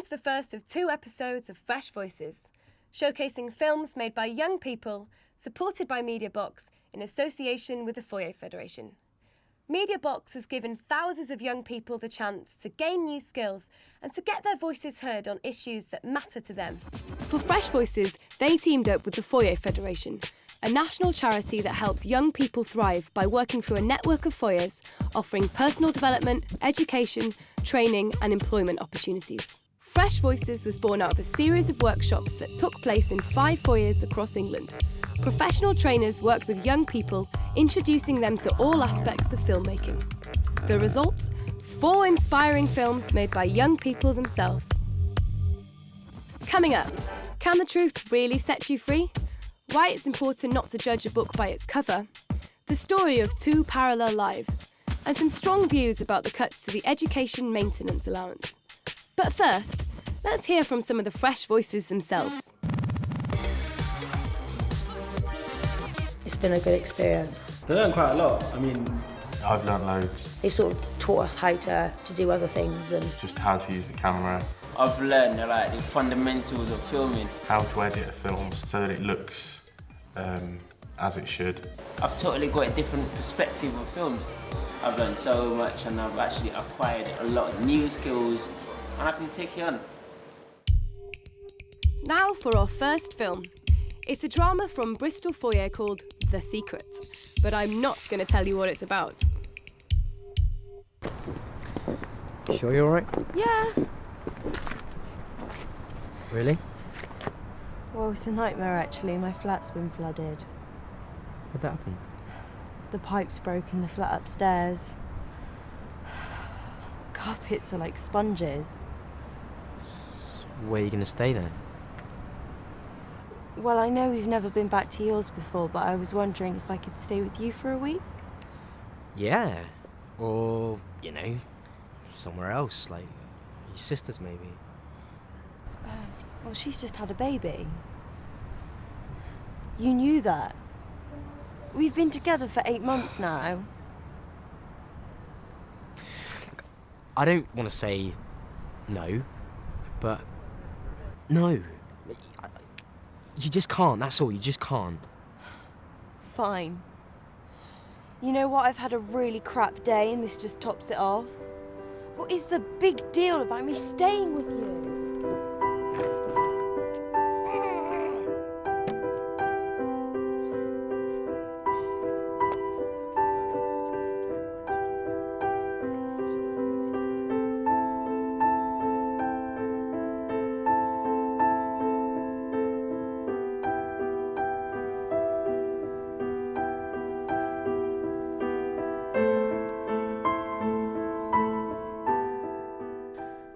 to the first of 2 episodes of Fresh Voices, showcasing films made by young people, supported by MediaBox in association with the Foyer Federation. MediaBox has given thousands of young people the chance to gain new skills and to get their voices heard on issues that matter to them. For Fresh Voices, they teamed up with the Foyer Federation, a national charity that helps young people thrive by working through a network of foyers, offering personal development, education, training and employment opportunities. Fresh Voices was born out of a series of workshops that took place in 5 foyers across England. Professional trainers worked with young people, introducing them to all aspects of filmmaking. The result? 4 inspiring films made by young people themselves. Coming up, can the truth really set you free? Why it's important not to judge a book by its cover, the story of 2 parallel lives, and some strong views about the cuts to the education maintenance allowance. But first, let's hear from some of the Fresh Voices themselves. It's been a good experience. I learned quite a lot. I've learnt loads. They sort of taught us how to do other things and Just how to use the camera, I've learned the fundamentals of filming. how to edit a film so that it looks as it should. I've totally got a different perspective of films. I've learned so much and I've actually acquired a lot of new skills and I can take it on. Now for our first film. It's a drama from Bristol Foyer called The Secret, but I'm not going to tell you what it's about. Sure you're alright? yeah. Really? Well, it's a nightmare actually. My flat's been flooded. What'd that happen? The pipe's broken, the flat upstairs. Carpets are like sponges. Where are you gonna stay then? Well, I know we've never been back to yours before, but I was wondering if I could stay with you for a week? Yeah. Or, somewhere else, like your sister's maybe. Well, she's just had a baby. You knew that. We've been together for 8 months now. I don't want to say no, but no. You just can't, that's all, you just can't. Fine. You know what? I've had a really crap day and this just tops it off. What is the big deal about me staying with you?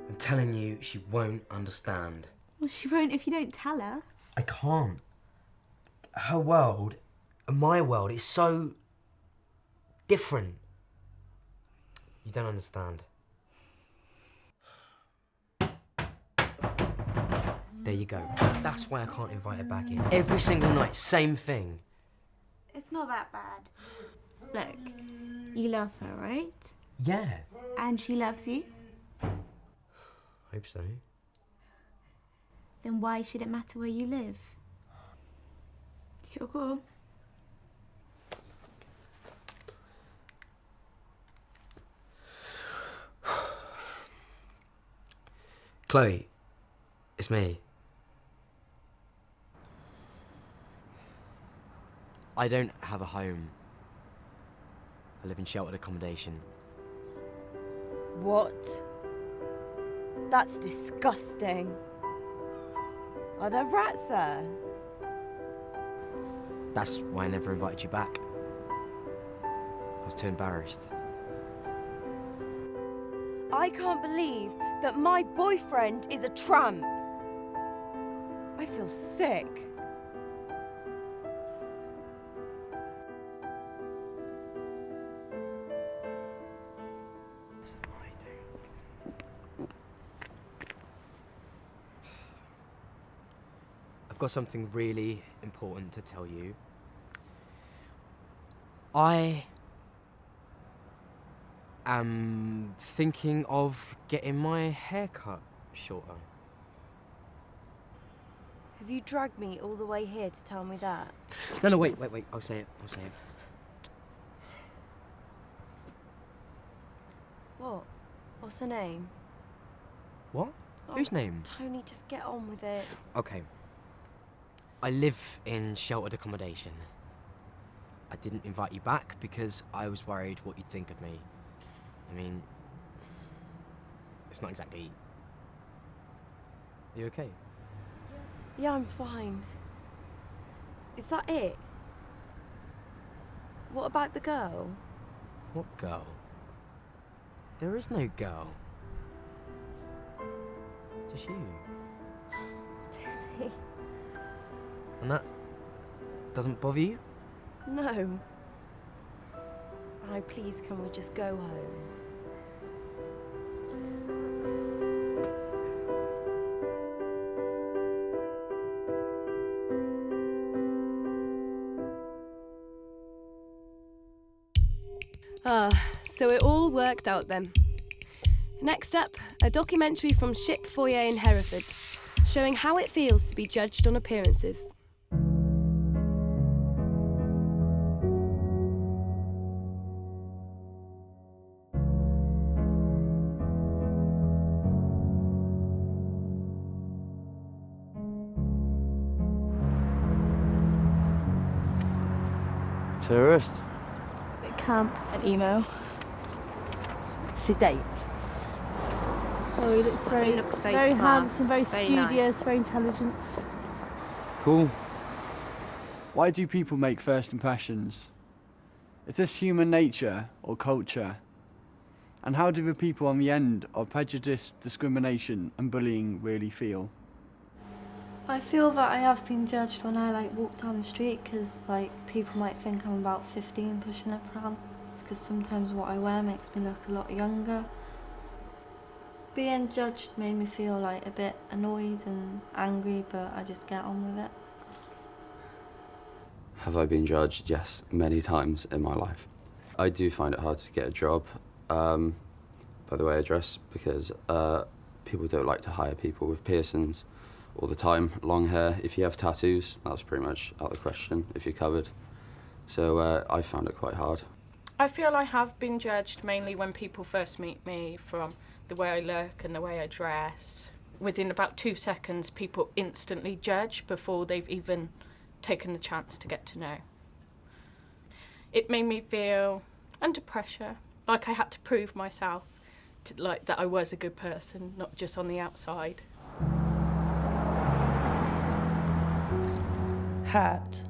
I'm telling you, she won't understand. Well, she won't if you don't tell her. I can't. Her world and my world is so different. You don't understand. There you go. That's why I can't invite her back in. Every single night, same thing. It's not that bad. Look, you love her, right? Yeah. And she loves you? Hope so. Then why should it matter where you live? It's your call. Chloe, it's me. I don't have a home. I live in sheltered accommodation. What? That's disgusting. Are there rats there? That's why I never invited you back. I was too embarrassed. I can't believe that my boyfriend is a tramp. I feel sick. I've got something really important to tell you. I am thinking of getting my hair cut shorter. Have you dragged me all the way here to tell me that? No, wait. I'll say it. What? What's her name? What? Oh, Whose name? Tony, just get on with it. Okay. I live in sheltered accommodation. I didn't invite you back because I was worried what you'd think of me. I mean, it's not exactly... Are you okay? Yeah, I'm fine. Is that it? What about the girl? What girl? There is no girl. Just you. Tony. And that doesn't bother you? No. Oh, please, can we just go home? So it all worked out then. Next up, a documentary from SHYPP Foyer in Hereford, showing how it feels to be judged on appearances. Tourist. Camp. An emo. Sedate. Oh, he looks very, He looks very smart, handsome, very very studious, nice. very intelligent. Cool. Why do people make first impressions? Is this human nature or culture? And how do the people on the end of prejudice, discrimination and bullying really feel? I feel that I have been judged when I walk down the street because people might think I'm about 15 pushing a pram. It's because sometimes what I wear makes me look a lot younger. Being judged made me feel a bit annoyed and angry, but I just get on with it. Have I been judged? Yes, many times in my life. I do find it hard to get a job by the way I dress because people don't like to hire people with piercings all the time, long hair. If you have tattoos, that's pretty much out of the question if you're covered. So I found it quite hard. I feel I have been judged mainly when people first meet me from the way I look and the way I dress. Within about 2 seconds, people instantly judge before they've even taken the chance to get to know. It made me feel under pressure, like I had to prove myself, that I was a good person, not just on the outside. Hurt.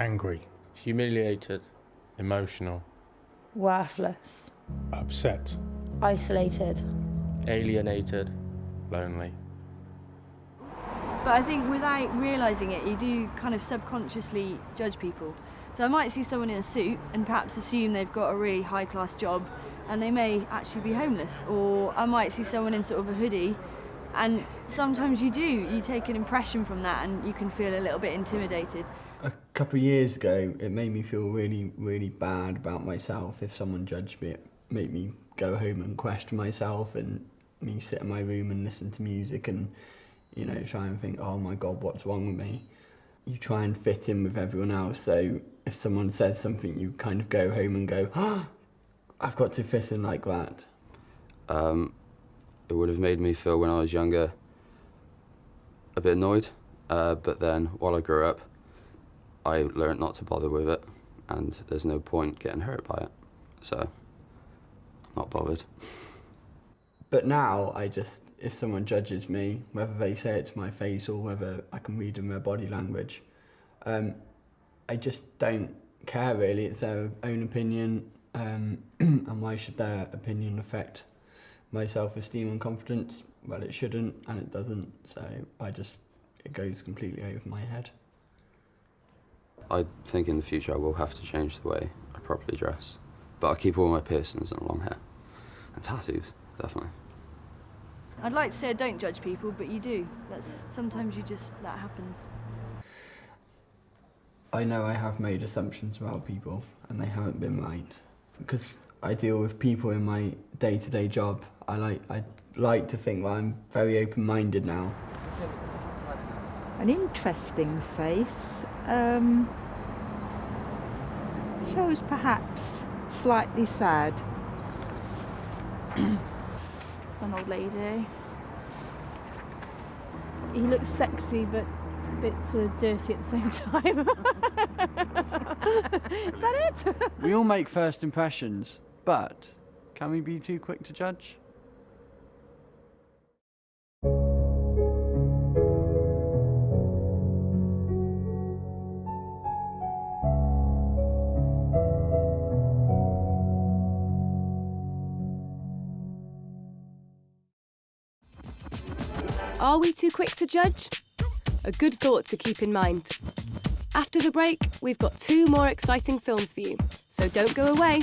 Angry. Humiliated. Emotional. Worthless. Upset. Isolated. Alienated. Lonely. But I think without realising it, you do kind of subconsciously judge people. So I might see someone in a suit and perhaps assume they've got a really high-class job and they may actually be homeless. Or I might see someone in sort of a hoodie and sometimes you take an impression from that and you can feel a little bit intimidated. A couple of years ago, it made me feel really, really bad about myself. If someone judged me, it made me go home and question myself and me sit in my room and listen to music and, try and think, oh my God, what's wrong with me? You try and fit in with everyone else. So if someone says something, you kind of go home and go, oh, I've got to fit in like that. It would have made me feel when I was younger a bit annoyed, but then while I grew up, I learned not to bother with it, and there's no point getting hurt by it, so I'm not bothered. But now, if someone judges me, whether they say it to my face or whether I can read in their body language, I just don't care really. It's their own opinion, and why should their opinion affect my self-esteem and confidence? Well, it shouldn't, and it doesn't, so it goes completely over my head. I think in the future I will have to change the way I properly dress, but I keep all my piercings and long hair, and tattoos, definitely. I'd like to say I don't judge people, but you do. Sometimes that happens. I know I have made assumptions about people, and they haven't been right. Because I deal with people in my day-to-day job, I like to think that I'm very open-minded now. An interesting face. Shows perhaps slightly sad. It's an old lady. He looks sexy, but a bit sort of dirty at the same time. Is that it? We all make first impressions, but can we be too quick to judge? Are we too quick to judge? A good thought to keep in mind. After the break, we've got 2 more exciting films for you, so don't go away.